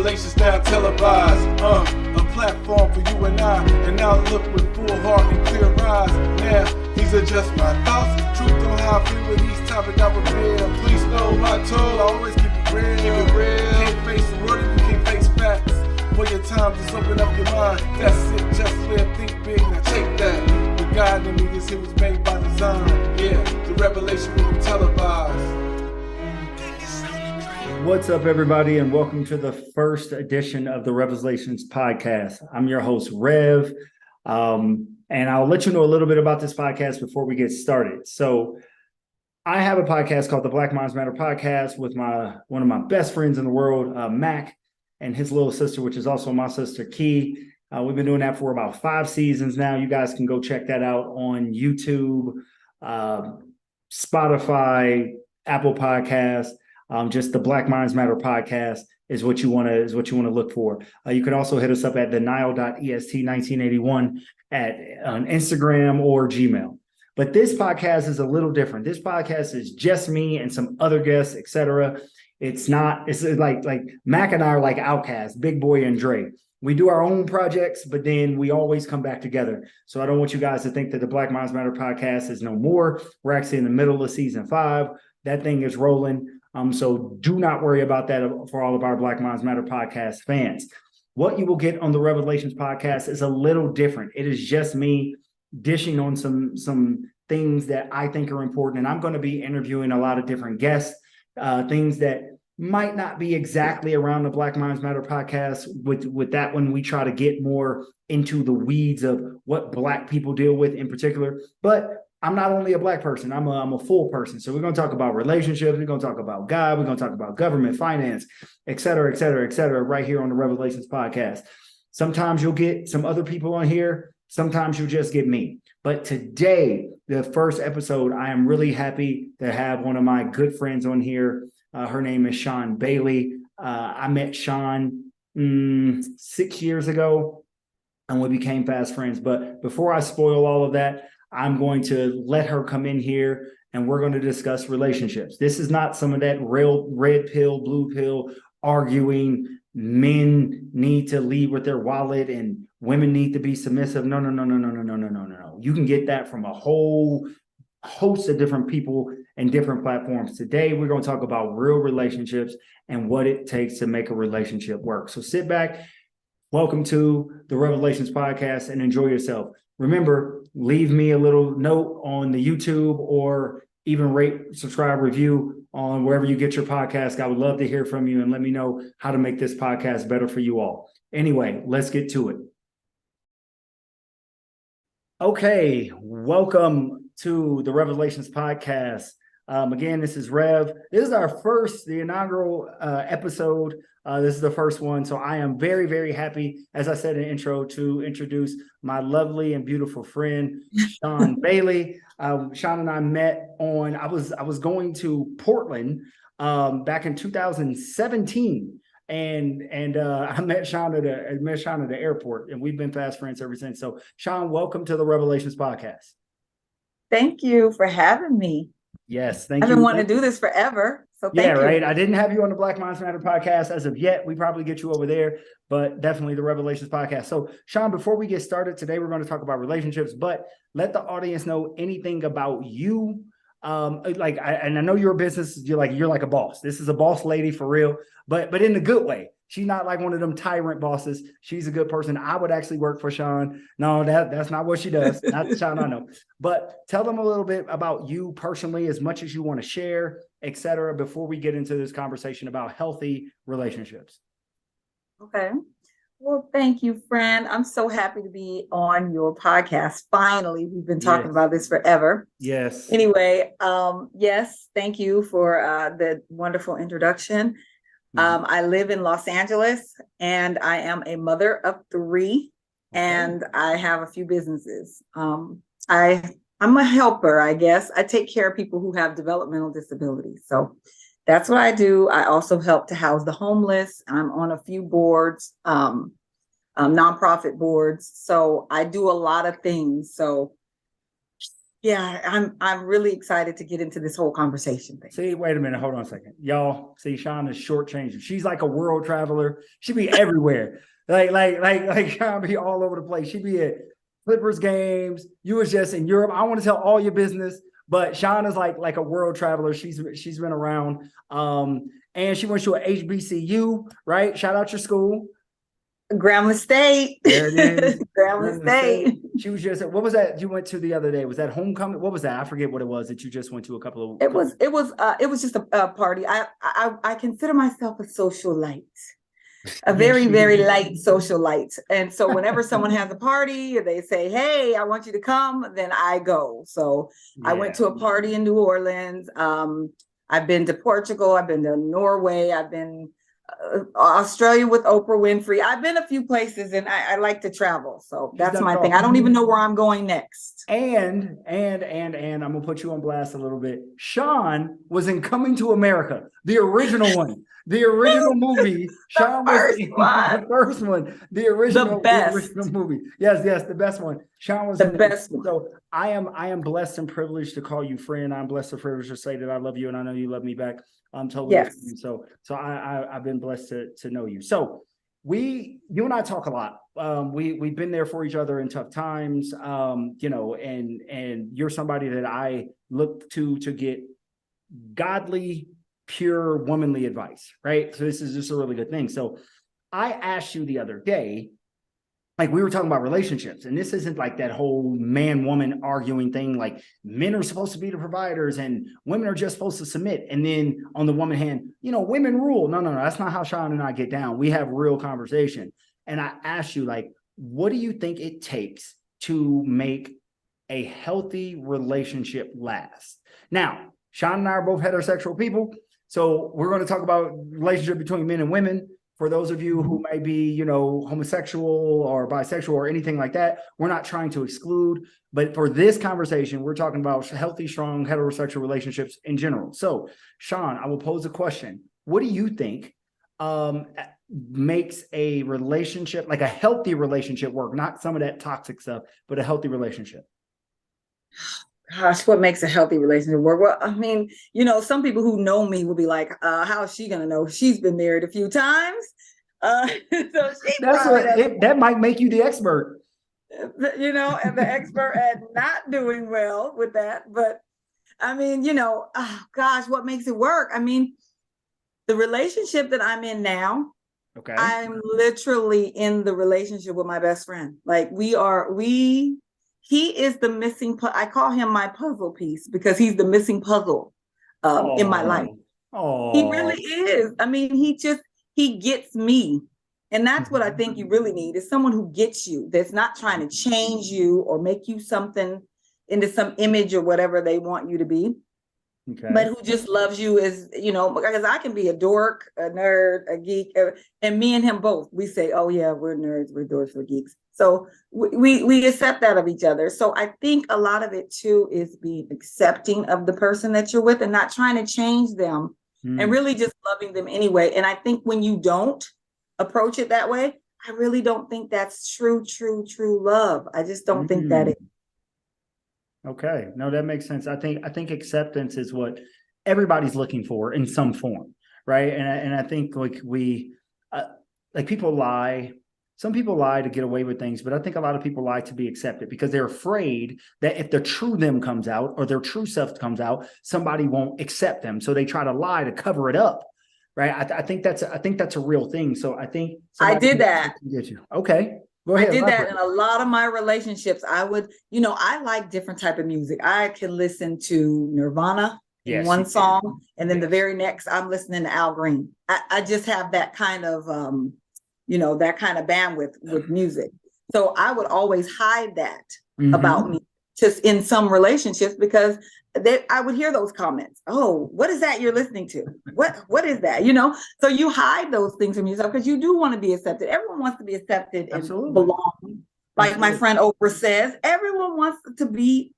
Revelations now televised, a platform for you and I. And now look with full heart and clear eyes. Now, these are just my thoughts. Truth on how I feel with these topics I reveal. Please know my toll, I always keep it real. Can't face the world if you can't face facts. For your time, just open up your mind. That's it, just live, think big, now take that. The God in me, this here was made by design. Yeah, the revelation will be televised. What's up, everybody, and welcome to the first edition of the REVELSations podcast. I'm your host, Rev, and I'll let you know a little bit about this podcast before we get started. So I have a podcast called the Black Minds Matter podcast with one of my best friends in the world, Mac, and his little sister, which is also my sister, Key. We've been doing that for about 5 seasons now. You guys can go check that out on YouTube, Spotify, Apple Podcasts. Just the Black Minds Matter podcast is what you want to look for. You can also hit us up at denial.est1981 on Instagram or Gmail. But this podcast is a little different. This podcast is just me and some other guests, etc. It's like Mac and I are like outcasts, Big Boy and Dre. We do our own projects, but then we always come back together. So I don't want you guys to think that the Black Minds Matter podcast is no more. We're actually in the middle of season 5. That thing is rolling. So do not worry about that for all of our Black Minds Matter podcast fans. What you will get on the Revelations podcast is a little different. It is just me dishing on some things that I think are important. And I'm going to be interviewing a lot of different guests, things that might not be exactly around the Black Minds Matter podcast. With that one, we try to get more into the weeds of what Black people deal with in particular. But I'm not only a Black person, I'm a full person. So we're going to talk about relationships. We're going to talk about God. We're going to talk about government, finance, et cetera, right here on the Revelations podcast. Sometimes you'll get some other people on here. Sometimes you'll just get me. But today, the first episode, I am really happy to have one of my good friends on here. Her name is Shawn Bailey. I met Shawn 6 years ago, and we became fast friends. But before I spoil all of that, I'm going to let her come in here and we're going to discuss relationships. This is not some of that real red pill, blue pill arguing men need to lead with their wallet and women need to be submissive. No. You can get that from a whole host of different people and different platforms. Today, we're going to talk about real relationships and what it takes to make a relationship work. So sit back. Welcome to the Revelations podcast and enjoy yourself. Remember, leave me a little note on the YouTube or even rate, subscribe, review on wherever you get your podcast. I would love to hear from you and let me know how to make this podcast better for you all. Anyway, let's get to it. Okay, welcome to the Revelations podcast. Again, this is Rev. This is the inaugural episode. This is the first one. So I am very, very happy, as I said in the intro, to introduce my lovely and beautiful friend, Shawn Bailey. Shawn and I met I was going to Portland back in 2017. And I met Shawn at the airport, and we've been fast friends ever since. So Shawn, welcome to the Revelations podcast. Thank you for having me. Yes, thank you. I've been wanting to do this forever. So thank you. Right. I didn't have you on the Black Minds Matter podcast as of yet. We probably get you over there, but definitely the Revelations podcast. So Shawn, before we get started today, we're going to talk about relationships, but let the audience know anything about you. I know you're a business, you're like a boss. This is a boss lady for real, but in the good way. She's not like one of them tyrant bosses. She's a good person. I would actually work for Shawn. No, that's not what she does. Not the Shawn I know. But tell them a little bit about you personally, as much as you want to share, et cetera, before we get into this conversation about healthy relationships. Okay. Well, thank you, friend. I'm so happy to be on your podcast. Finally, we've been talking about this forever. Yes. Anyway, yes, thank you for the wonderful introduction. I live in Los Angeles and I am a mother of 3 and I have a few businesses. I'm a helper, I guess. I take care of people who have developmental disabilities. So that's what I do. I also help to house the homeless. I'm on a few boards, nonprofit boards. So I do a lot of things. So Yeah, I'm really excited to get into this whole conversation thing. See, wait a minute, hold on a second. Y'all, see, Shawn is shortchanging. She's like a world traveler. She be everywhere. Like Shawn be all over the place. She be at Clippers games. You was just in Europe. I want to tell all your business, but Shawn is like a world traveler. She's been around. And she went to a HBCU, right? Shout out your school. Grambling State. There it is. Grambling State. She was just, what was that you went to the other day? Was that homecoming? What was that? I forget what it was that you just went to a couple of. It was just a party. I consider myself a socialite, a very, very light socialite. And so whenever someone has a party or they say, hey, I want you to come, then I go. So I went to a party in New Orleans. I've been to Portugal. I've been to Norway. I've been Australia with Oprah Winfrey. I've been a few places, and I like to travel. So that's my thing. I don't even know where I'm going next. And I'm gonna put you on blast a little bit. Shawn was in Coming to America, the original one, the original movie. Shawn was the first one, the original movie. Yes, the best one. Shawn was the best one. So I am blessed and privileged to call you friend. I'm blessed and privileged to say that I love you, and I know you love me back. I'm totally so I've been blessed to know you. So you and I talk a lot. We've been there for each other in tough times. And you're somebody that I look to get godly, pure, womanly advice, right? So this is just a really good thing. So I asked you the other day, like we were talking about relationships, and this isn't like that whole man-woman arguing thing, like men are supposed to be the providers and women are just supposed to submit. And then on the woman hand, women rule. No, that's not how Shawn and I get down. We have real conversation. And I asked you, like, what do you think it takes to make a healthy relationship last? Now, Shawn and I are both heterosexual people, so we're going to talk about relationship between men and women. For those of you who may be, homosexual or bisexual or anything like that, we're not trying to exclude. But for this conversation, we're talking about healthy, strong, heterosexual relationships in general. So, Shawn, I will pose a question. What do you think makes a relationship, like a healthy relationship, work? Not some of that toxic stuff, but a healthy relationship. Gosh, what makes a healthy relationship work? Well, I mean, some people who know me will be like, how is she going to know? She's been married a few times. So that might make you the expert. And the expert at not doing well with that. But I mean, what makes it work? I mean, the relationship that I'm in now, okay, I'm literally in the relationship with my best friend. Like he is the missing, I call him my puzzle piece because he's the missing puzzle in my life. He really is. I mean, he gets me. And that's what I think you really need, is someone who gets you, that's not trying to change you or make you something into some image or whatever they want you to be. Okay. But who just loves you as, because I can be a dork, a nerd, a geek, and me and him both, we say, oh yeah, we're nerds, we're dorks, we're geeks. So we accept that of each other. So I think a lot of it too is being accepting of the person that you're with and not trying to change them and really just loving them anyway. And I think when you don't approach it that way, I really don't think that's true love. I just don't think that is. Okay. No, that makes sense. I think acceptance is what everybody's looking for in some form, right? And I think like people lie. Some people lie to get away with things, but I think a lot of people lie to be accepted because they're afraid that if the true them comes out or their true self comes out, somebody won't accept them. So they try to lie to cover it up, right? I think that's a real thing. So I think I did that. Get you. Okay. Go ahead. I did that in a lot of my relationships. I would, I like different type of music. I can listen to Nirvana in one song, and then the very next I'm listening to Al Green. I just have that kind of that kind of bandwidth with music. So I would always hide that about me just in some relationships because I would hear those comments. Oh, what is that you're listening to? What is that? So you hide those things from yourself because you do want to be accepted. Everyone wants to be accepted and belong. Like my friend Oprah says, everyone wants to be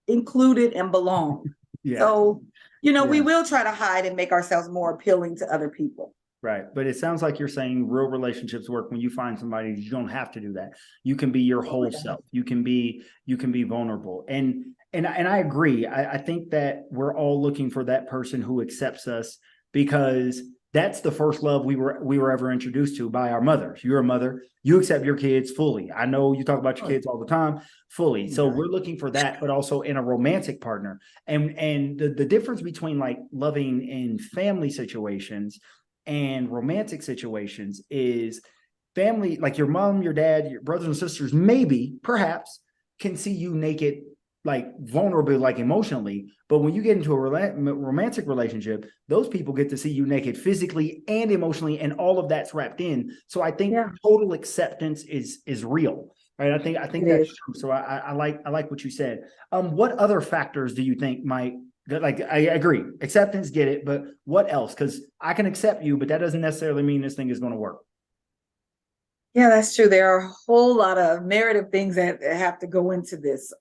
included and belong. So, we will try to hide and make ourselves more appealing to other people. Right. But it sounds like you're saying real relationships work when you find somebody. You don't have to do that. You can be your whole self. You can be vulnerable. And And I agree. I think that we're all looking for that person who accepts us, because that's the first love we were ever introduced to by our mothers. You're a mother. You accept your kids fully. I know you talk about your kids all the time, fully. So we're looking for that, but also in a romantic partner. And the difference between like loving in family situations and romantic situations is family, like your mom, your dad, your brothers and sisters, maybe, perhaps, can see you naked, like vulnerable, like emotionally. But when you get into a romantic relationship, those people get to see you naked physically and emotionally, and all of that's wrapped in. So I think total acceptance is real, right? I think that's true. So I like what you said. What other factors do you think might, like, I agree, acceptance, get it, but what else? Because I can accept you, but that doesn't necessarily mean this thing is going to work. Yeah, that's true. There are a whole lot of narrative things that have to go into this.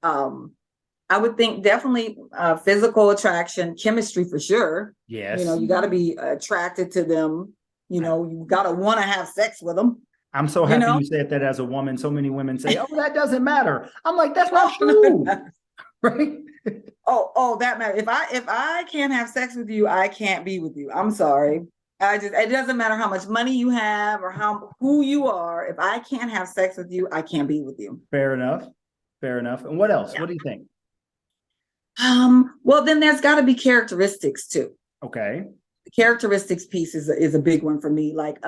I would think definitely physical attraction, chemistry for sure. Yes. You know, you got to be attracted to them. You know, you got to want to have sex with them. I'm so happy you said that as a woman. So many women say, oh, that doesn't matter. I'm like, that's not true. Right? Oh, that matters. If I can't have sex with you, I can't be with you. I'm sorry. It doesn't matter how much money you have or who you are. If I can't have sex with you, I can't be with you. Fair enough. And what else? Yeah. What do you think? Well, then there's got to be characteristics too. Okay. The characteristics piece is a big one for me. Like,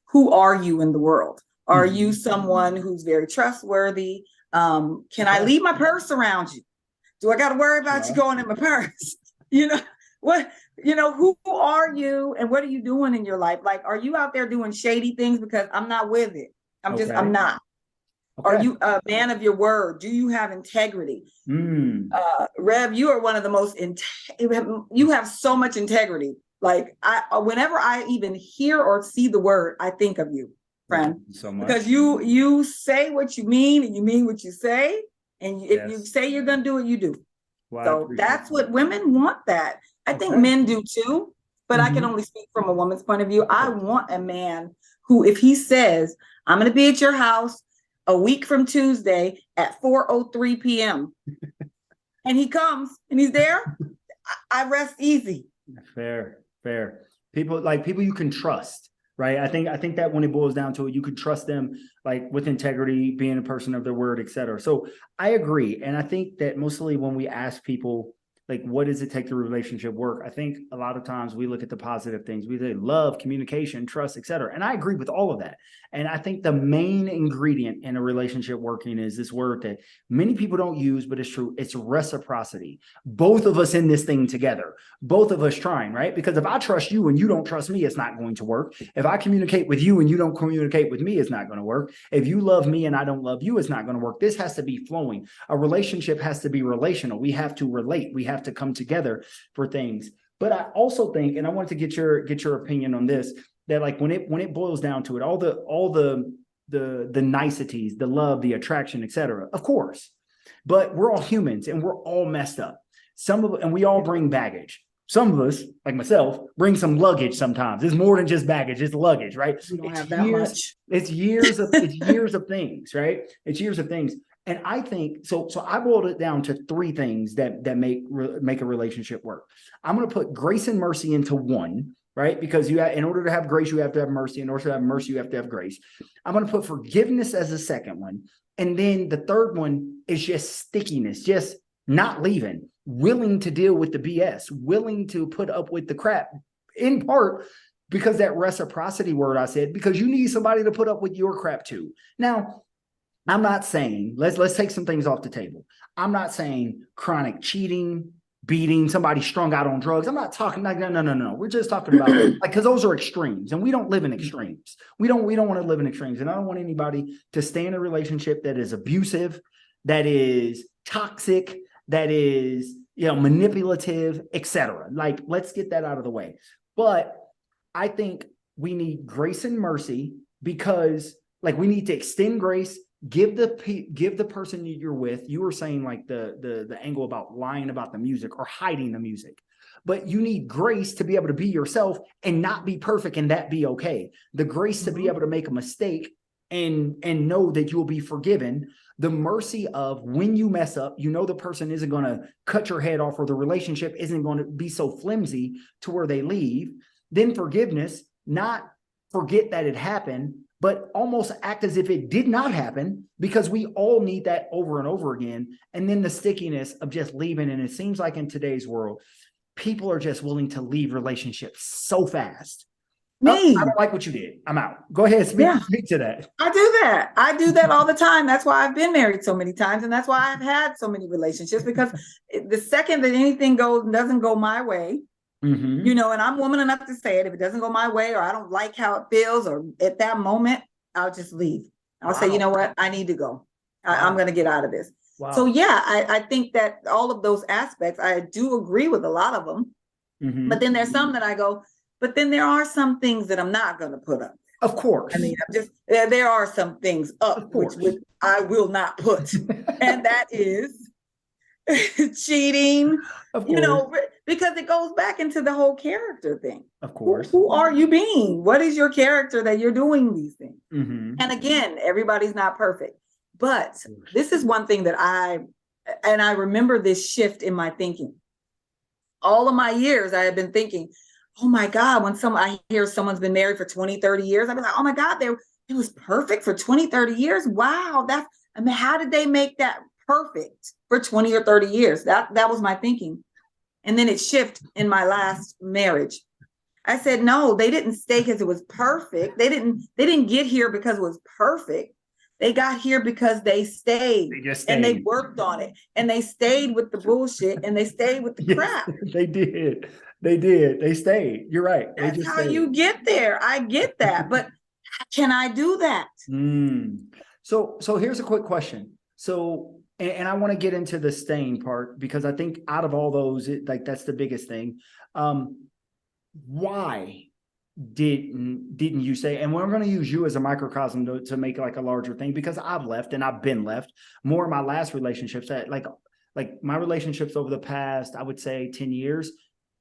who are you in the world? Are you someone who's very trustworthy? Can I leave my purse around you? Do I got to worry about you going in my purse? Who are you and what are you doing in your life? Like, are you out there doing shady things? Because I'm not with it. I'm not. Okay. Are you a man of your word? Do you have integrity? Rev, you are one of the most, you have so much integrity. Like, whenever I even hear or see the word, I think of you, friend. Thank you so much. Because you say what you mean and you mean what you say. And if you say you're going to do it, you do. Wow, so that's what women want that. I think men do too, but I can only speak from a woman's point of view. I want a man who, if he says, I'm going to be at your house a week from Tuesday at 4:03 p.m. and he comes and he's there, I rest easy. Fair. People you can trust, right? I think that when it boils down to it, you can trust them, like with integrity, being a person of their word, etc. So I agree. And I think that mostly when we ask people, like, what does it take to relationship work? I think a lot of times we look at the positive things. We say love, communication, trust, etc. And I agree with all of that. And I think the main ingredient in a relationship working is this word that many people don't use, but it's true. It's reciprocity. Both of us in this thing together, both of us trying, right? Because if I trust you and you don't trust me, it's not going to work. If I communicate with you and you don't communicate with me, it's not going to work. If you love me and I don't love you, it's not going to work. This has to be flowing. A relationship has to be relational. We have to relate. We have to come together for things. But I also think, and I wanted to get your opinion on this, that like when it boils down to it, all the niceties, the love, the attraction, etc. Of course, but we're all humans and we're all messed up. And we all bring baggage. Some of us, like myself, bring some luggage sometimes. It's more than just baggage, it's luggage, right? You don't have that much. It's years of things, right? It's years of things. And I think, so I boiled it down to three things that make a relationship work. I'm going to put grace and mercy into one, right? Because in order to have grace, you have to have mercy. In order to have mercy, you have to have grace. I'm going to put forgiveness as a second one. And then the third one is just stickiness, just not leaving, willing to deal with the BS, willing to put up with the crap, in part because that reciprocity word I said, because you need somebody to put up with your crap too. Now, I'm not saying, let's take some things off the table. I'm not saying chronic cheating, beating, somebody strung out on drugs. I'm not talking like, no. We're just talking about because those are extremes and we don't live in extremes. We don't want to live in extremes. And I don't want anybody to stay in a relationship that is abusive, that is toxic, that is, manipulative, etc. Like, let's get that out of the way. But I think we need grace and mercy because like we need to extend grace. Give the person you're with. You were saying like the angle about lying about the music or hiding the music, but you need grace to be able to be yourself and not be perfect and that be okay. The grace to be able to make a mistake and know that you'll be forgiven, the mercy of when you mess up, you know, the person isn't going to cut your head off, or the relationship isn't going to be so flimsy to where they leave. Then forgiveness, not forget that it happened, but almost act as if it did not happen, because we all need that over and over again. And then the stickiness of just leaving. And it seems like in today's world, people are just willing to leave relationships so fast. Me. Oh, I don't like what you did. I'm out. Go ahead. Speak to that. I do that. I do that all the time. That's why I've been married so many times. And that's why I've had so many relationships, because the second that anything doesn't go my way, you know, and I'm woman enough to say it, if it doesn't go my way, or I don't like how it feels, or at that moment, I'll just leave. I'll say, you know what? I need to go. I'm going to get out of this. Wow. So yeah, I think that all of those aspects, I do agree with a lot of them, but then there's some that I go, but then there are some things that I'm not going to put up. Of course. I mean, there are some things up which I will not put. And that is cheating, you know, because it goes back into the whole character thing. Of course. Who are you being? What is your character that you're doing these things? And again, everybody's not perfect. But this is one thing that I remember this shift in my thinking. All of my years, I have been thinking, oh my God, when I hear someone's been married for 20, 30 years, I've been like, oh my God, it was perfect for 20, 30 years. Wow. How did they make that perfect for 20 or 30 years? That was my thinking. And then it shifted in my last marriage. I said, no, they didn't stay because it was perfect. They didn't get here because it was perfect. They got here because they stayed. And they worked on it, and they stayed with the bullshit, and they stayed with the crap. They did. They stayed. You're right. That's how you get there. I get that. But can I do that? So here's a quick question. So, and I want to get into the staying part, because I think out of all those, that's the biggest thing. Why didn't you say? And we're going to use you as a microcosm to make like a larger thing, because I've left and I've been left more in my last relationships. Like my relationships over the past, I would say 10 years,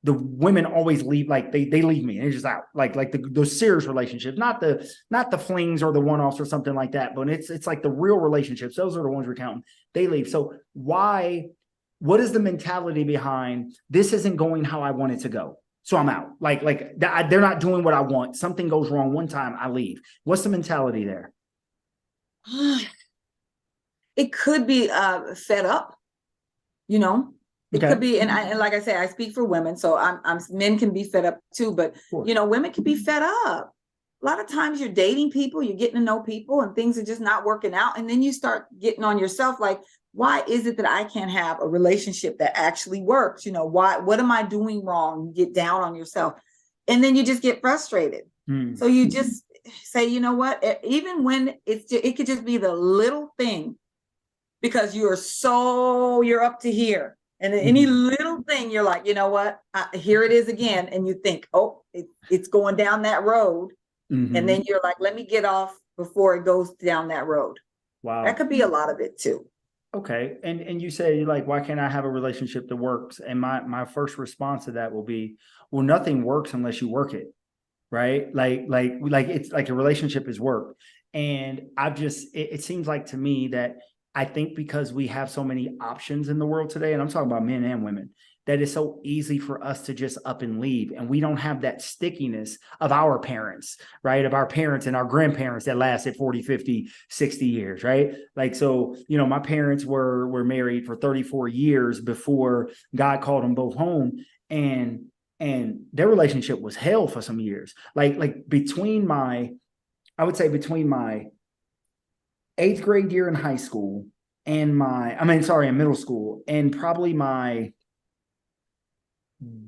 the women always leave, like they leave me and it's just out, like those serious relationships, not the flings or the one-offs or something like that, but it's like the real relationships. Those are the ones we're counting. They leave. So what is the mentality behind this isn't going how I want it to go, so I'm out? Like they're not doing what I want. Something goes wrong one time, I leave. What's the mentality there? It could be fed up, you know. It could be, and like I say, I speak for women, so men can be fed up too, but you know, women can be fed up. A lot of times you're dating people, you're getting to know people, and things are just not working out. And then you start getting on yourself, like, why is it that I can't have a relationship that actually works? You know, what am I doing wrong? You get down on yourself, and then you just get frustrated. So you just say, you know what, even when it could just be the little thing, because you're up to here. And any little thing, you're like, you know what, here it is again. And you think, oh, it's going down that road. And then you're like, let me get off before it goes down that road. Wow. That could be a lot of it too. Okay. And you say, like, why can't I have a relationship that works? And my first response to that will be, well, nothing works unless you work it. Right. Like it's like a relationship is work. And it seems like to me that I think because we have so many options in the world today, and I'm talking about men and women, that it's so easy for us to just up and leave. And we don't have that stickiness of our parents, right? Of our parents and our grandparents that lasted 40, 50, 60 years, right? Like, so, you know, my parents were married for 34 years before God called them both home. And their relationship was hell for some years. Like between my 8th grade year in high school and in middle school, and probably my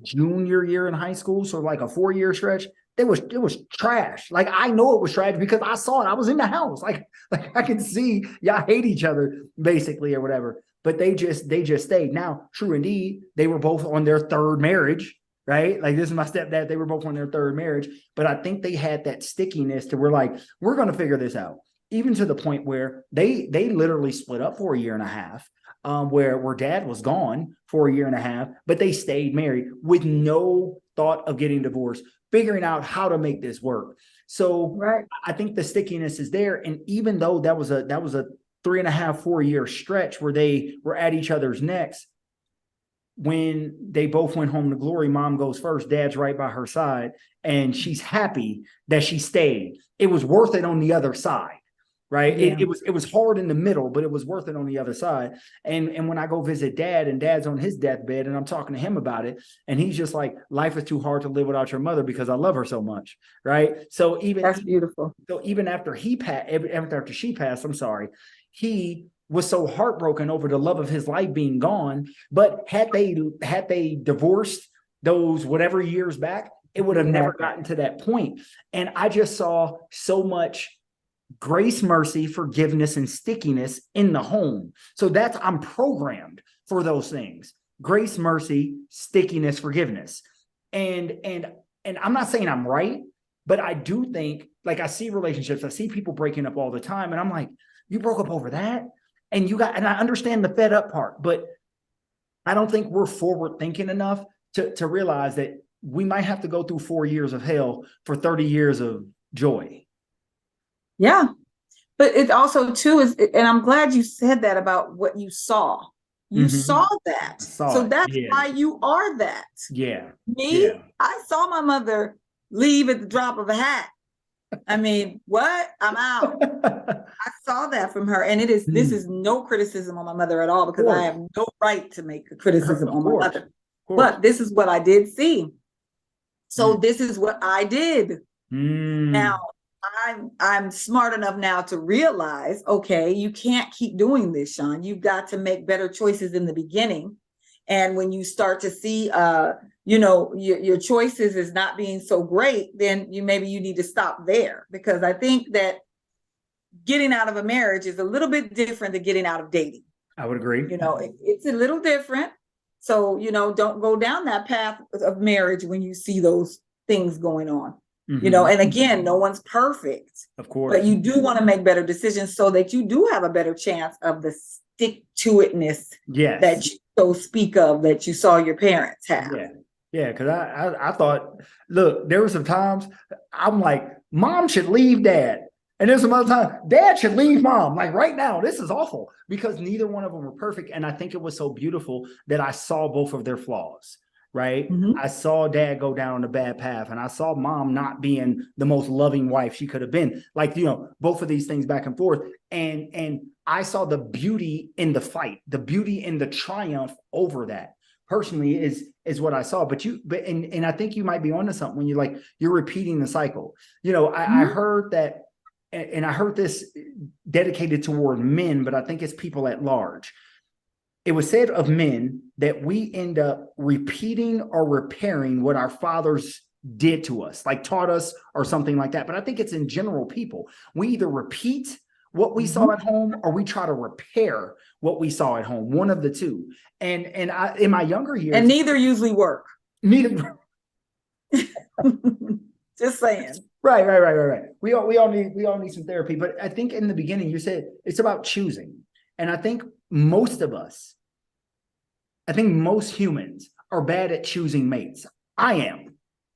junior year in high school, so like a 4-year stretch, it was trash. Like, I know it was trash because I saw it. I was in the house. Like I could see y'all hate each other basically or whatever. But they just stayed. Now, true indeed, they were both on their 3rd marriage, right? Like, this is my stepdad. They were both on their 3rd marriage, but I think they had that stickiness to where, like, we're going to figure this out. Even to the point where they literally split up for a year and a half, where dad was gone for a year and a half, but they stayed married with no thought of getting divorced, figuring out how to make this work. So right. I think the stickiness is there. And even though that was a 3.5, 4 year stretch where they were at each other's necks. When they both went home to glory, mom goes first, dad's right by her side, and she's happy that she stayed. It was worth it on the other side, right? Yeah. It was hard in the middle, but it was worth it on the other side. And when I go visit dad, and dad's on his deathbed, and I'm talking to him about it, and he's just like, life is too hard to live without your mother because I love her so much, right? So That's beautiful. So even after she passed, I'm sorry, he was so heartbroken over the love of his life being gone. But had they divorced those whatever years back, it would have never gotten to that point. And I just saw so much grace, mercy, forgiveness, and stickiness in the home. So I'm programmed for those things: grace, mercy, stickiness, forgiveness. And I'm not saying I'm right, but I do think, like, I see relationships, I see people breaking up all the time, and I'm like, you broke up over that? And I understand the fed up part, but I don't think we're forward thinking enough to realize that we might have to go through 4 years of hell for 30 years of joy. Yeah. But it also too is, and I'm glad you said that about what you saw. You saw that. So that's why you are that. Yeah. Me, I saw my mother leave at the drop of a hat. I mean, what? I'm out. I saw that from her. And this is no criticism on my mother at all, because I have no right to make a criticism on my mother. But this is what I did see. So this is what I did. Now, I'm smart enough now to realize, okay, you can't keep doing this, Shawn. You've got to make better choices in the beginning. And when you start to see, your choices is not being so great, then maybe you need to stop there. Because I think that getting out of a marriage is a little bit different than getting out of dating. I would agree. It's a little different. So, don't go down that path of marriage when you see those things going on. And again, no one's perfect. Of course. But you do want to make better decisions so that you do have a better chance of the stick-to-itness that you so speak of, that you saw your parents have. Yeah, because I thought, look, there were some times I'm like, mom should leave dad. And there's some other time, dad should leave mom. Like, right now, this is awful, because neither one of them were perfect. And I think it was so beautiful that I saw both of their flaws. Right. I saw dad go down a bad path, and I saw mom not being the most loving wife she could have been. Like, both of these things back and forth. And I saw the beauty in the fight, the beauty in the triumph over that. Personally is what I saw. But I think you might be onto something when you're repeating the cycle. I heard that, and I heard this dedicated toward men, but I think it's people at large. It was said of men that we end up repeating or repairing what our fathers did to us, like taught us or something like that. But I think it's in general people. We either repeat what we saw at home, or we try to repair what we saw at home. One of the two. And I, in my younger years, and neither usually work. Neither. Just saying. Right. We all need some therapy. But I think in the beginning you said it's about choosing. And I think most humans are bad at choosing mates. I am.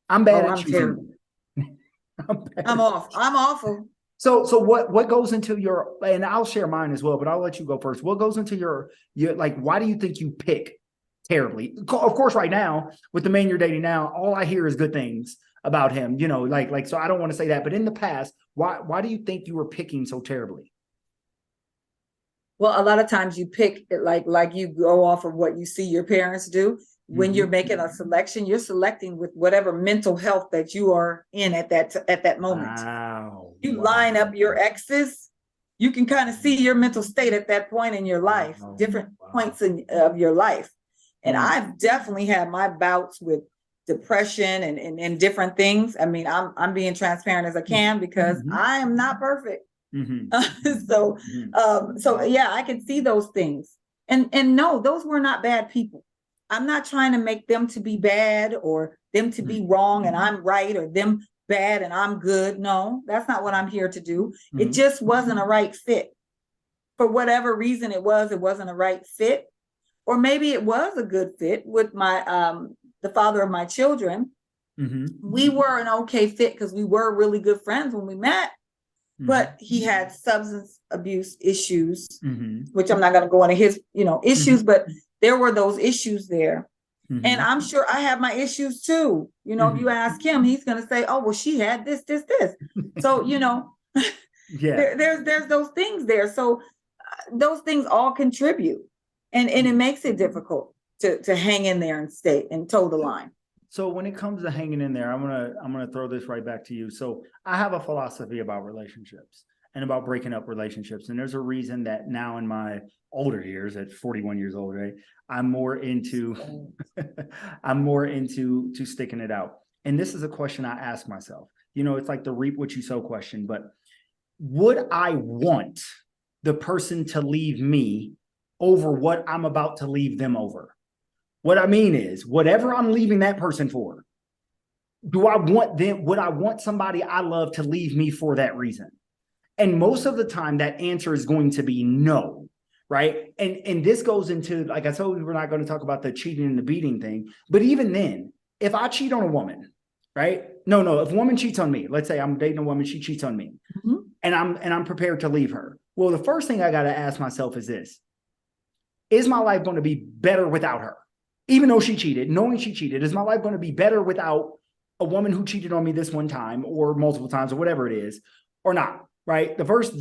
I'm bad at choosing. I'm awful. So what goes into your, and I'll share mine as well, but I'll let you go first. What goes into your like, why do you think you pick terribly? Of course, right now with the man you're dating now, all I hear is good things about him, so I don't want to say that, but in the past, why do you think you were picking so terribly? Well, a lot of times you pick it like you go off of what you see your parents do. When you're making a selection, you're selecting with whatever mental health that you are in at that moment. Wow. You line up your exes, you can kind of see your mental state at that point in your life, different points of your life. And I've definitely had my bouts with depression and different things. I mean, I'm being transparent as I can, because I am not perfect. So yeah, I can see those things. And no, those were not bad people. I'm not trying to make them to be bad, or them to be wrong and I'm right, or them bad and I'm good. No, that's not what I'm here to do. It just wasn't a right fit. For whatever reason it wasn't a right fit. Or maybe it was a good fit with my the father of my children. We were an okay fit because we were really good friends when we met. but he had substance abuse issues, Mm-hmm. which I'm not going to go into his, issues, Mm-hmm. but there were those issues there. Mm-hmm. And I'm sure I have my issues too. If you ask him, he's going to say, oh, well, she had this. So, Yeah. there's those things there. So those things all contribute, and it makes it difficult to hang in there and stay and toe the line. So when it comes to hanging in there, I'm gonna throw this right back to you. So I have a philosophy about relationships and about breaking up relationships. And there's a reason that now in my older years, at 41 years old, right, I'm more into to sticking it out. And this is a question I ask myself. It's like the reap what you sow question, but would I want the person to leave me over what I'm about to leave them over? What I mean is, whatever I'm leaving that person for, would I want somebody I love to leave me for that reason? And most of the time that answer is going to be no, right? And this goes into, like I told you, we're not going to talk about the cheating and the beating thing, but even then, if I cheat on a woman, right? No, if a woman cheats on me, let's say I'm dating a woman, she cheats on me, and I'm prepared to leave her. Well, the first thing I got to ask myself is this: is my life going to be better without her? Even though she cheated, knowing she cheated, is my life going to be better without a woman who cheated on me this one time or multiple times or whatever it is, or not? Right?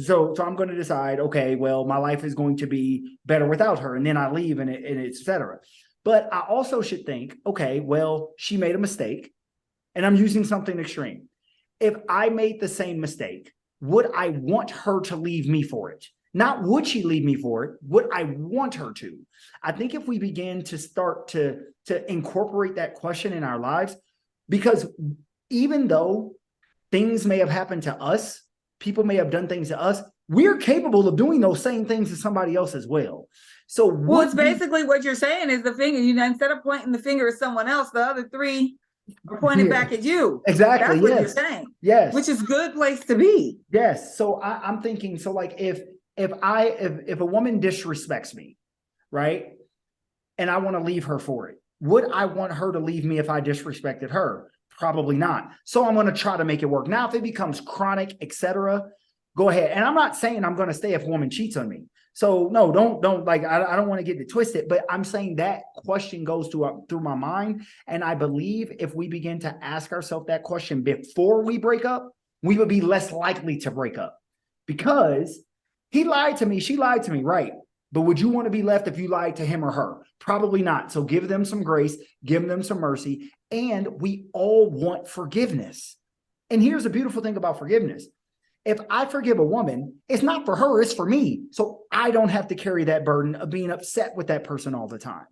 So I'm going to decide, okay, well, my life is going to be better without her, and then I leave and et cetera. But I also should think, okay, well, she made a mistake, and I'm using something extreme. If I made the same mistake, would I want her to leave me for it? Not would she leave me for it, would I want her to? I think if we begin to start to incorporate that question in our lives, because even though things may have happened to us, people may have done things to us, we're capable of doing those same things to somebody else as well. So it's basically what you're saying is the finger, instead of pointing the finger at someone else, the other three are pointing back at you. Exactly. That's what you're saying. Yes. Which is a good place to be. Yes. So I'm thinking, so like if a woman disrespects me, right, and I want to leave her for it, would I want her to leave me if I disrespected her? Probably not. So I'm going to try to make it work. Now, if it becomes chronic, etc., go ahead. And I'm not saying I'm going to stay if a woman cheats on me. So no, don't like, I don't want to get it twisted, but I'm saying that question goes through my mind. And I believe if we begin to ask ourselves that question before we break up, we would be less likely to break up, because he lied to me, she lied to me, right? But would you want to be left if you lied to him or her? Probably not. So give them some grace, give them some mercy, and we all want forgiveness. And here's the beautiful thing about forgiveness. If I forgive a woman, it's not for her, it's for me. So I don't have to carry that burden of being upset with that person all the time.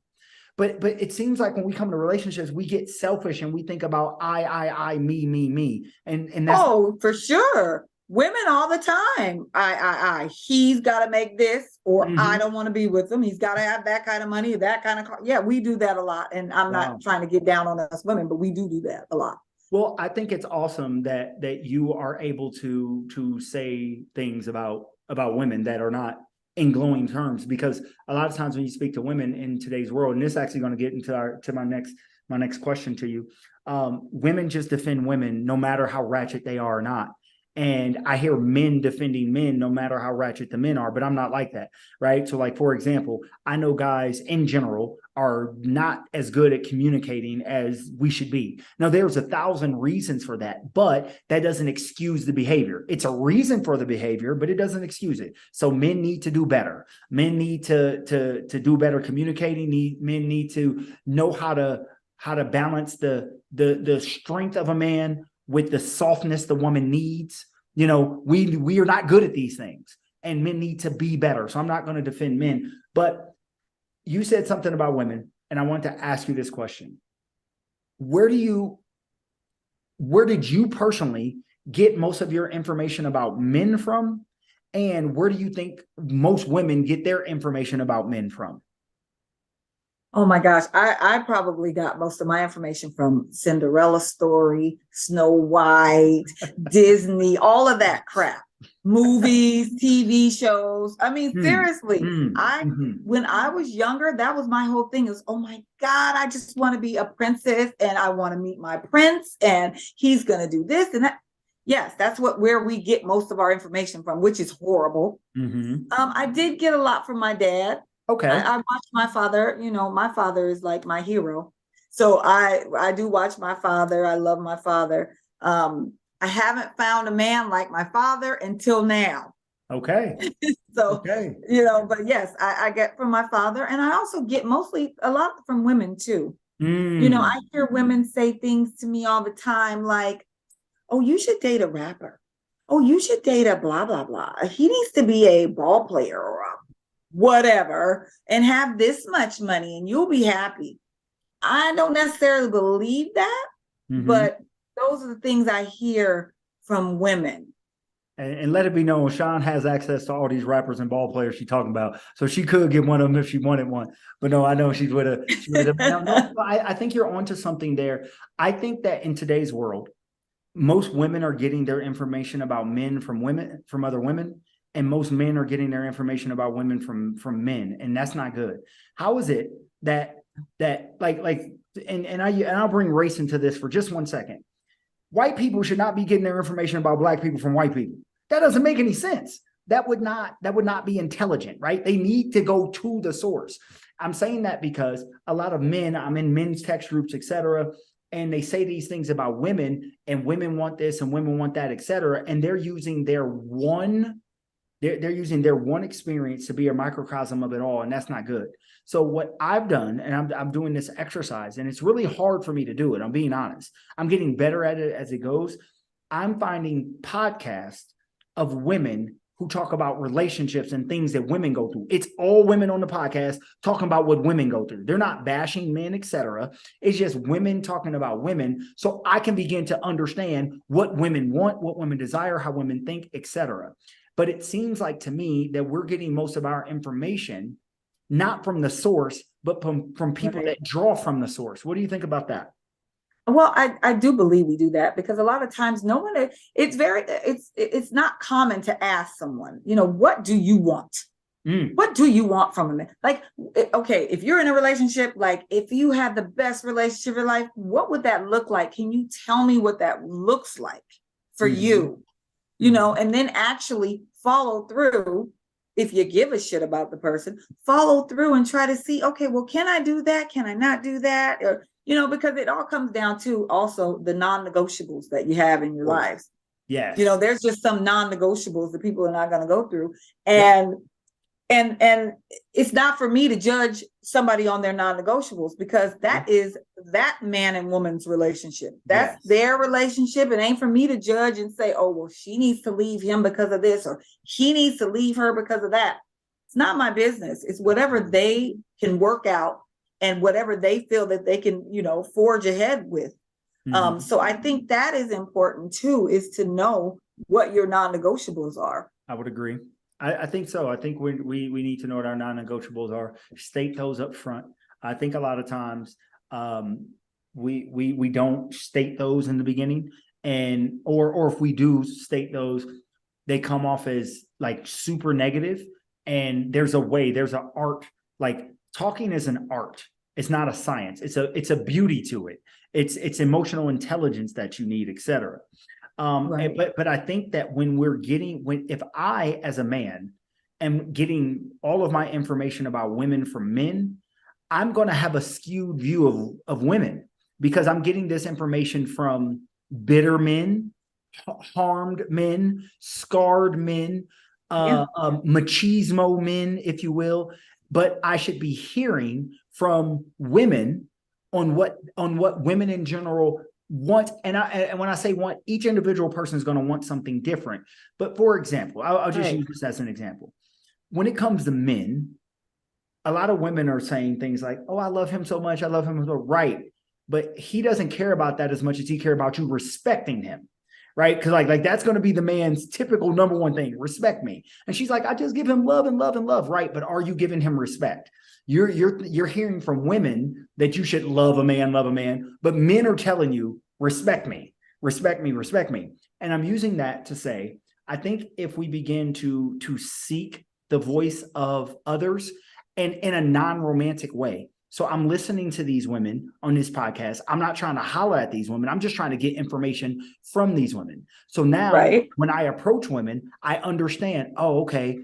But it seems like when we come to relationships, we get selfish and we think about I, me. And that's for sure. Women all the time. I. He's got to make this, or I don't want to be with him. He's got to have that kind of money, that kind of car. Yeah, we do that a lot. And I'm not trying to get down on us women, but we do that a lot. Well, I think it's awesome that you are able to say things about women that are not in glowing terms, because a lot of times when you speak to women in today's world, and this is actually going to get into my next question to you, women just defend women no matter how ratchet they are or not. And I hear men defending men no matter how ratchet the men are, but I'm not like that, right? So like, for example, I know guys in general are not as good at communicating as we should be. Now, there's 1,000 reasons for that, but that doesn't excuse the behavior. It's a reason for the behavior, but it doesn't excuse it. So men need to do better. Men need to do better communicating. Men need to know how to balance the strength of a man with the softness the woman needs. We are not good at these things, and men need to be better. So I'm not going to defend men, but you said something about women, and I want to ask you this question. Where did you personally get most of your information about men from? And where do you think most women get their information about men from? Oh my gosh, I probably got most of my information from Cinderella story, Snow White, Disney, all of that crap. Movies, TV shows. I mean, seriously, when I was younger, that was my whole thing. Is, oh my God, I just want to be a princess and I want to meet my prince and he's going to do this and that. Yes, that's where we get most of our information from, which is horrible. I did get a lot from my dad. Okay. I watched my father. You know, my father is like my hero. So I do watch my father. I love my father. I haven't found a man like my father until now. Okay. So, Okay. you know, but yes, I get from my father, and I also get mostly a lot from women too. You know, I hear women say things to me all the time like, oh, you should date a rapper. Oh, you should date a blah, blah, blah. He needs to be a ball player or a whatever and have this much money and you'll be happy. I don't necessarily believe that, but those are the things I hear from women. And let it be known, Shawn has access to all these rappers and ball players she's talking about. So she could get one of them if she wanted one. But no, I know she's with a no, I think you're onto something there. I think that in today's world, most women are getting their information about men from other women, and most men are getting their information about women from men, and that's not good. How is it that I'll bring race into this for just 1 second. White people should not be getting their information about black people from white people. That doesn't make any sense. That would not be intelligent, right? They need to go to the source. I'm saying that because a lot of men, I'm in men's text groups, etc., and they say these things about women, and women want this and women want that, etc., and they're using their one experience to be a microcosm of it all, and that's not good. So what I've done, and I'm doing this exercise, and it's really hard for me to do it. I'm being honest. I'm getting better at it as it goes. I'm finding podcasts of women who talk about relationships and things that women go through. It's all women on the podcast talking about what women go through. They're not bashing men, etc. It's just women talking about women, so I can begin to understand what women want, what women desire, how women think, etc. But it seems like to me that we're getting most of our information not from the source, but from people that draw from the source. What do you think about that? Well, I do believe we do that because a lot of times it's not common to ask someone, you know, what do you want? What do you want from a man? Like, okay, if you're in a relationship, like if you have the best relationship in life, what would that look like? Can you tell me what that looks like for you? You know, and then actually follow through. If you give a shit about the person, follow through and try to see, okay, well, can I do that? Can I not do that? Or, you know, because it all comes down to also the non-negotiables that you have in your lives. Yes. You know, there's just some non-negotiables that people are not going to go through. And it's not for me to judge somebody on their non-negotiables because that is that man and woman's relationship. That's their relationship. It ain't for me to judge and say, oh, well, she needs to leave him because of this, or he needs to leave her because of that. It's not my business. It's whatever they can work out and whatever they feel that they can, you know, forge ahead with. So I think that is important too, is to know what your non-negotiables are. I would agree. I think so. I think we need to know what our non-negotiables are. State those up front. I think a lot of times we don't state those in the beginning, and or if we do state those, they come off as like super negative. And there's an art. Like talking is an art. It's not a science. It's a beauty to it. It's emotional intelligence that you need, etc. Right. But I think that if I as a man am getting all of my information about women from men, I'm going to have a skewed view of women because I'm getting this information from bitter men, harmed men, scarred men, machismo men, if you will. But I should be hearing from women on what women in general want. And when I say want, each individual person is going to want something different. But for example, I'll just use this as an example. When it comes to men, a lot of women are saying things like, oh, I love him so much. I love him so right. But he doesn't care about that as much as he cares about you respecting him. Right. Because like that's going to be the man's typical number one thing. Respect me. And she's like, I just give him love and love and love. Right. But are you giving him respect? You're hearing from women that you should love a man, but men are telling you, respect me, respect me, respect me. And I'm using that to say, I think if we begin to seek the voice of others and in a non-romantic way. So I'm listening to these women on this podcast. I'm not trying to holler at these women. I'm just trying to get information from these women. So now when I approach women, I understand, oh, okay,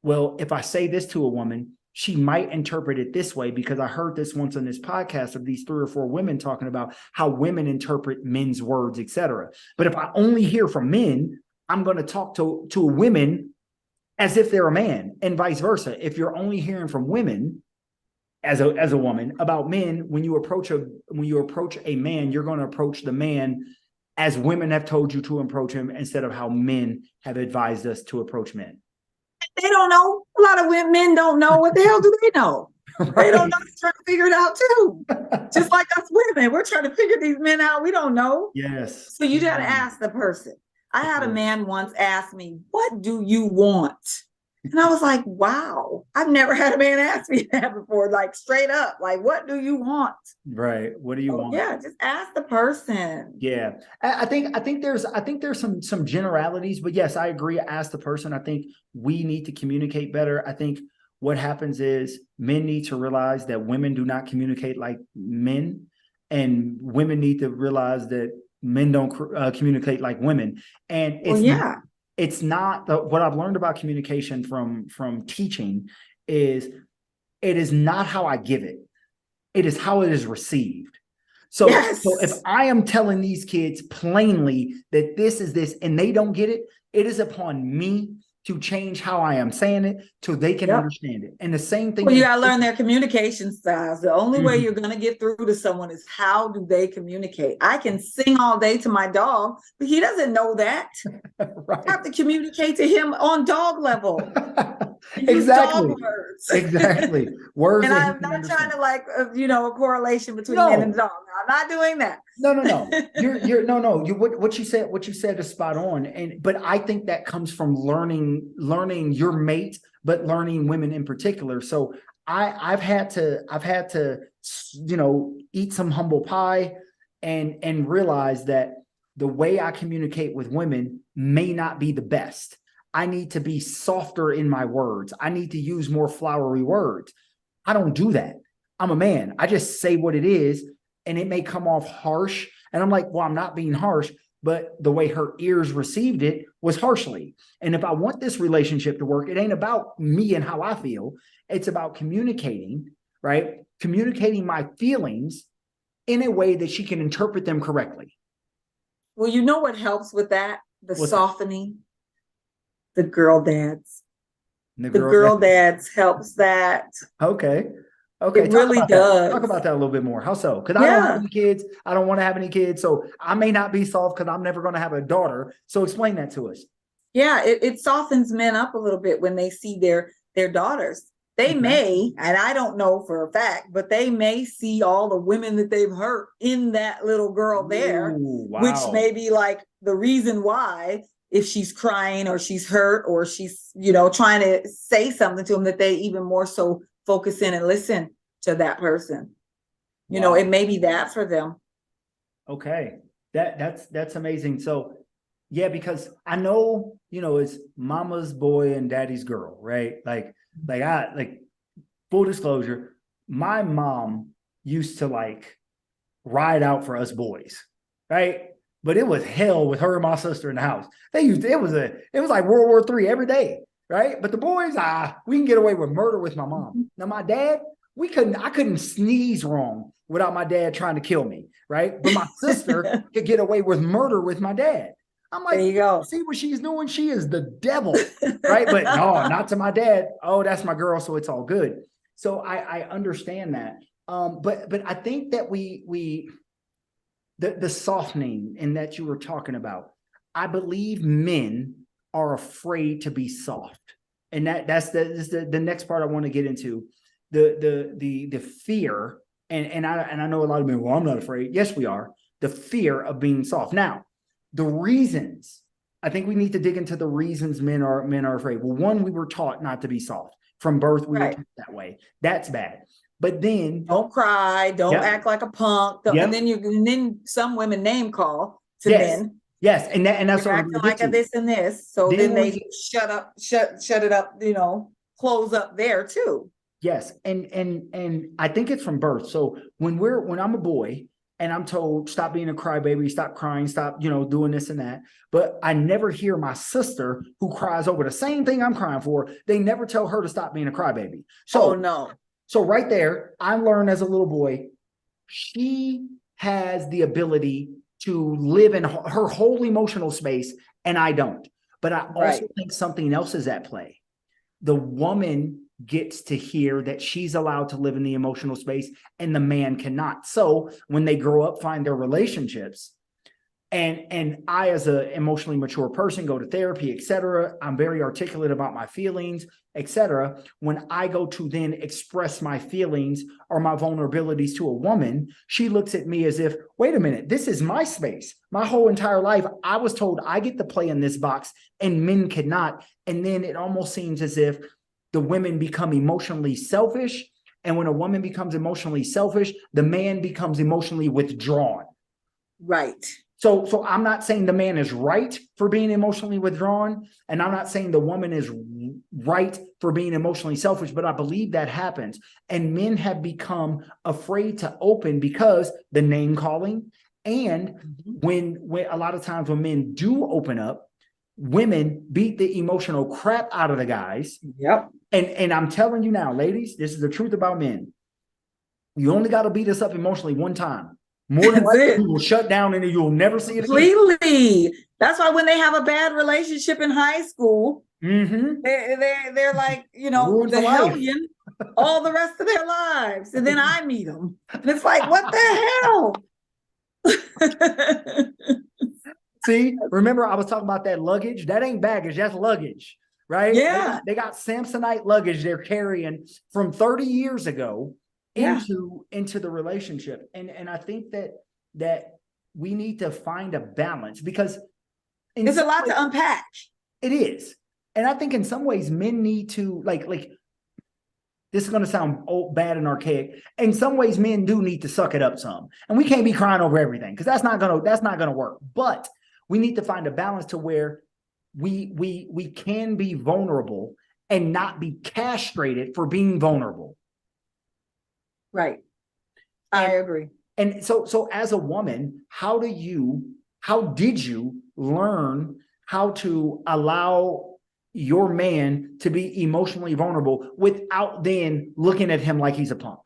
well, if I say this to a woman, she might interpret it this way because I heard this once on this podcast of these 3 or 4 women talking about how women interpret men's words, etc. But if I only hear from men, I'm going to talk to women as if they're a man, and vice versa. If you're only hearing from women as a woman about men, when you approach a man, you're going to approach the man as women have told you to approach him instead of how men have advised us to approach men. They don't know. A lot of men don't know. What the hell do they know? Right. They don't know. They're trying to figure it out too. Just like us women, we're trying to figure these men out. We don't know. Yes. So you got to ask the person. I had a man once ask me, "What do you want?" And I was like, wow, I've never had a man ask me that before, like straight up, like, what do you want? Right. What do you want? Yeah, just ask the person. Yeah. I think there's some generalities, but yes, I agree. Ask the person. I think we need to communicate better. I think what happens is men need to realize that women do not communicate like men, and women need to realize that men don't communicate like women. And it's not what I've learned about communication from teaching is it is not how I give it. It is how it is received. So if I am telling these kids plainly that this is this and they don't get it, it is upon me to change how I am saying it so they can understand it. And the same thing. Well, you got to learn their communication styles. The only way you're going to get through to someone is how do they communicate? I can sing all day to my dog, but he doesn't know that. Right. I have to communicate to him on dog level. Exactly. Dog words. Exactly. Words. And I'm not trying to a correlation between men and dog. I'm not doing that. No. What you said is spot on. But I think that comes from learning your mate, but learning women in particular. So I've had to eat some humble pie and realize that the way I communicate with women may not be the best. I need to be softer in my words. I need to use more flowery words. I don't do that. I'm a man. I just say what it is, and it may come off harsh. And I'm like, well, I'm not being harsh, but the way her ears received it was harshly. And if I want this relationship to work, it ain't about me and how I feel. It's about communicating, right? Communicating my feelings in a way that she can interpret them correctly. Well, you know what helps with that? What's softening? That? The girl dads. The girl dads helps that. Okay. It really does. Talk about that a little bit more. How so? Because I don't have any kids. I don't want to have any kids. So I may not be soft because I'm never going to have a daughter. So explain that to us. Yeah, it softens men up a little bit when they see their daughters. They may, and I don't know for a fact, but they may see all the women that they've hurt in that little girl there, which may be like the reason why, if she's crying or she's hurt or she's, trying to say something to them, that they even more so focus in and listen to that person. It may be that for them. Okay. That's amazing. So yeah, because I know, it's mama's boy and daddy's girl, right? Like full disclosure, my mom used to ride out for us boys, right? But it was hell with her and my sister in the house. It was like World War III every day, right? But the boys, we can get away with murder with my mom. Now my dad, I couldn't sneeze wrong without my dad trying to kill me, right? But my sister could get away with murder with my dad. I'm like, there you go. See what she's doing? She is the devil, right? But no, not to my dad. Oh, that's my girl, so it's all good. So I understand that. But I think that the softening and that you were talking about, I believe men are afraid to be soft. And that's the next part I want to get into. The fear, and I know a lot of men, well, I'm not afraid. Yes, we are. The fear of being soft. Now, the reasons, I think we need to dig into the reasons men are afraid. Well, one, we were taught not to be soft. From birth, we were taught that way. That's bad. But then don't cry, don't act like a punk. And then some women name call to men. Yes, and that's what acting like a this and this. So then they shut it up, close up there too. Yes. And I think it's from birth. So when I'm a boy and I'm told, stop being a crybaby, stop crying, stop, doing this and that. But I never hear my sister who cries over the same thing I'm crying for. They never tell her to stop being a crybaby. So, Oh no. So right there, I learned as a little boy, she has the ability to live in her whole emotional space, and I don't. But I also think something else is at play. The woman gets to hear that she's allowed to live in the emotional space and the man cannot. So when they grow up, find their relationships, and I, as an emotionally mature person, go to therapy, etc. I'm very articulate about my feelings, etc. When I go to then express my feelings or my vulnerabilities to a woman, she looks at me as if, wait a minute, this is my space. My whole entire life, I was told I get to play in this box and men cannot. And then it almost seems as if the women become emotionally selfish. And when a woman becomes emotionally selfish, the man becomes emotionally withdrawn. Right. So I'm not saying the man is right for being emotionally withdrawn, and I'm not saying the woman is right for being emotionally selfish, but I believe that happens. And men have become afraid to open because the name calling. And when a lot of times when men do open up, women beat the emotional crap out of the guys. Yep. And I'm telling you now, ladies, this is the truth about men. You only got to beat us up emotionally one time. More than likely, you will shut down and you'll never see it again. Completely. That's why when they have a bad relationship in high school, they're like, Ruined the for life. hellion all the rest of their lives. And then I meet them. And it's like, what the hell? See, remember I was talking about that luggage? That ain't baggage, that's luggage, right? Yeah. They got Samsonite luggage they're carrying from 30 years ago into the relationship. And I think that we need to find a balance, because it's a lot to unpack. It is. And I think in some ways men need to like this is going to sound bad and archaic. In some ways men do need to suck it up some. And we can't be crying over everything, because that's not going to work. But we need to find a balance to where we can be vulnerable and not be castrated for being vulnerable. Right. I agree. And so as a woman, how did you learn how to allow your man to be emotionally vulnerable without then looking at him like he's a punk?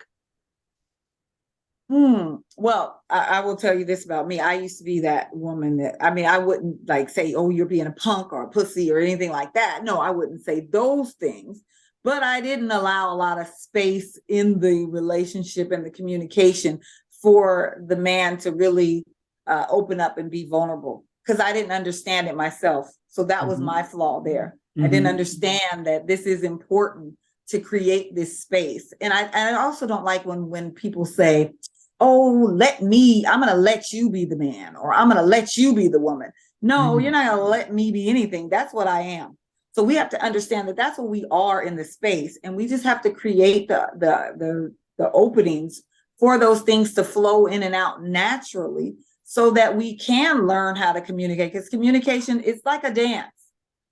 Well, I will tell you this about me. I used to be that woman that, I wouldn't like say, oh, you're being a punk or a pussy or anything like that. No, I wouldn't say those things. But I didn't allow a lot of space in the relationship and the communication for the man to really open up and be vulnerable, because I didn't understand it myself. So that was my flaw there. I didn't understand that this is important to create this space. And I also don't like when people say, oh, I'm going to let you be the man, or I'm going to let you be the woman. No, you're not going to let me be anything. That's what I am. So we have to understand that that's what we are in the space. And we just have to create the openings for those things to flow in and out naturally, so that we can learn how to communicate. Because communication, it's like a dance.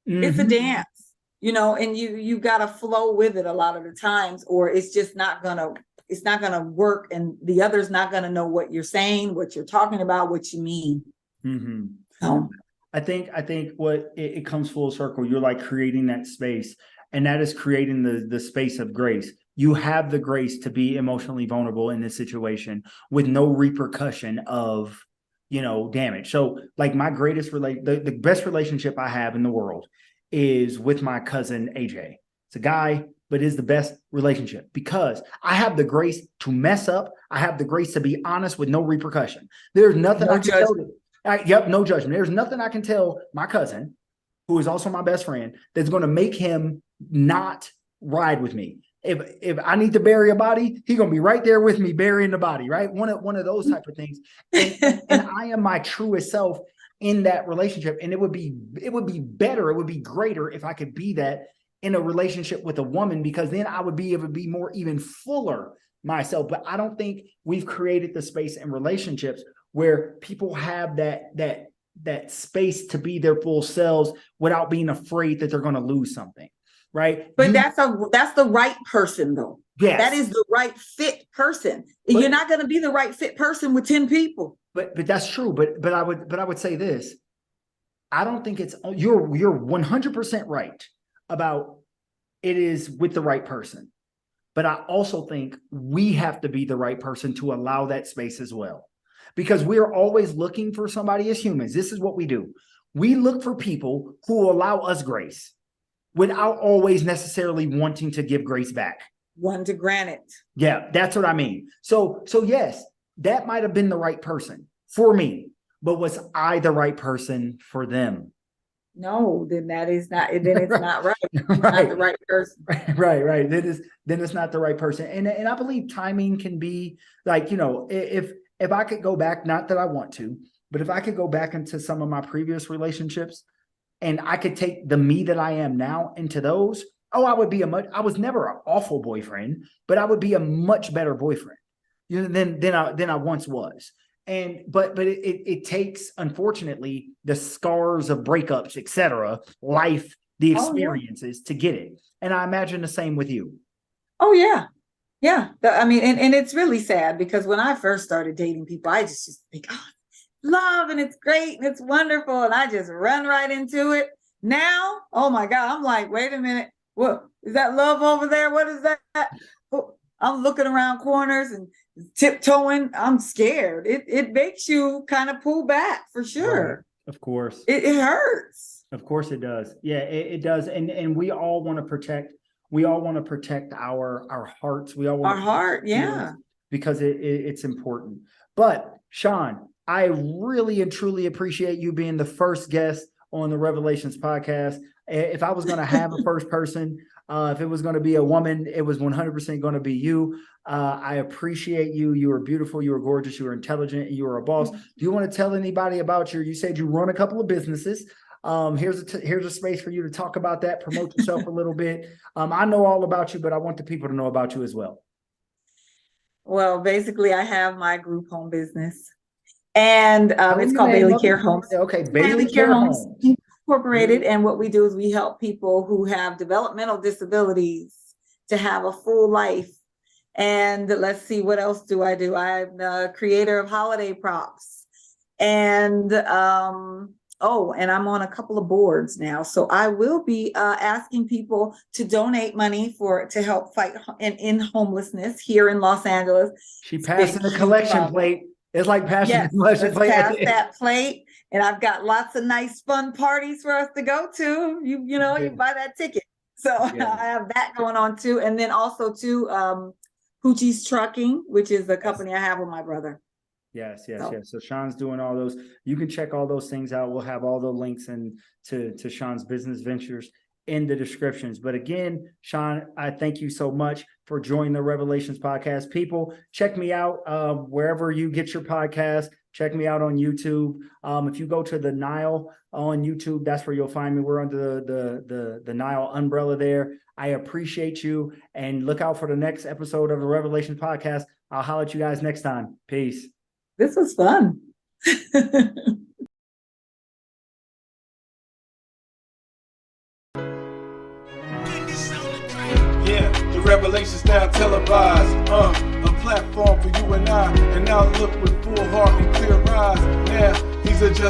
It's a dance, and you got to flow with it a lot of the times, or it's just not going to work. And the other's not going to know what you're saying, what you're talking about, what you mean. So I think what it comes full circle. You're like creating that space, and that is creating the space of grace. You have the grace to be emotionally vulnerable in this situation with no repercussion of, damage. So like my greatest the best relationship I have in the world is with my cousin, AJ. It's a guy, but is the best relationship because I have the grace to mess up. I have the grace to be honest with no repercussion. There's nothing I can tell you. No judgment. There's nothing I can tell my cousin, who is also my best friend, that's going to make him not ride with me. If I need to bury a body, he's going to be right there with me burying the body, right? One of those type of things. And I am my truest self in that relationship. And it would be better, it would be greater if I could be that in a relationship with a woman, because then I would be able to be more even fuller myself. But I don't think we've created the space in relationships where people have that space to be their full selves without being afraid that they're going to lose something. right? But that's the right person though. Yes. That is the right fit person. You're not going to be the right fit person with 10 people. But that's true. But I would say this. I don't think you're 100% right about it is with the right person. But I also think we have to be the right person to allow that space as well. Because we're always looking for somebody as humans. This is what we do. We look for people who allow us grace without always necessarily wanting to give grace back. One to grant it. Yeah, that's what I mean. So yes, that might have been the right person for me, but was I the right person for them? No, then that is not. Then it's not right. It's Right. not the right person. Right. Then it's not the right person. And I believe timing can be like, if I could go back, not that I want to, but if I could go back into some of my previous relationships and I could take the me that I am now into those, I was never an awful boyfriend, but I would be a much better boyfriend, than I once was. But it takes, unfortunately, the scars of breakups, etc., life, the experiences to get it. And I imagine the same with you. Oh yeah. Yeah. And it's really sad because when I first started dating people, I just think, love, and it's great and it's wonderful. And I just run right into it. Now, oh my God, I'm like, wait a minute. What is that love over there? What is that? I'm looking around corners and tiptoeing. I'm scared. It makes you kind of pull back for sure. Right. Of course. It hurts. Of course it does. Yeah, it does. And we all want to protect our hearts. We all want our heart. Yeah. Because it's important. But Shawn, I really and truly appreciate you being the first guest on the Revelations podcast. If I was going to have a first person, if it was going to be a woman, it was 100% going to be you. I appreciate you. You are beautiful. You are gorgeous. You are intelligent. You are a boss. Do you want to tell anybody about you said you run a couple of businesses. Here's a space for you to talk about that, promote yourself a little bit. I know all about you, but I want the people to know about you as well. Well, basically I have my group home business and it's called Bailey Care Homes. Okay. Bailey Care Homes Incorporated. And what we do is we help people who have developmental disabilities to have a full life. And let's see, what else do? I'm the creator of holiday props. And, and I'm on a couple of boards now. So I will be asking people to donate money to help fight in homelessness here in Los Angeles. She passing the collection plate. It's like passing the collection plate. Pass that plate. And I've got lots of nice fun parties for us to go to. You buy that ticket. So I have that going on too. And then also too, Poochie Trucking, which is the company I have with my brother. Yes. So Shawn's doing all those. You can check all those things out. We'll have all the links to Shawn's business ventures in the descriptions. But again, Shawn, I thank you so much for joining the Revelations podcast. People, check me out wherever you get your podcast. Check me out on YouTube. If you go to the Nile on YouTube, that's where you'll find me. We're under the Nile umbrella there. I appreciate you, and look out for the next episode of the Revelations podcast. I'll holler at you guys next time. Peace. This was fun. The Revelations now televised, a platform for you and I, and now look with full heart and clear eyes. Now these are just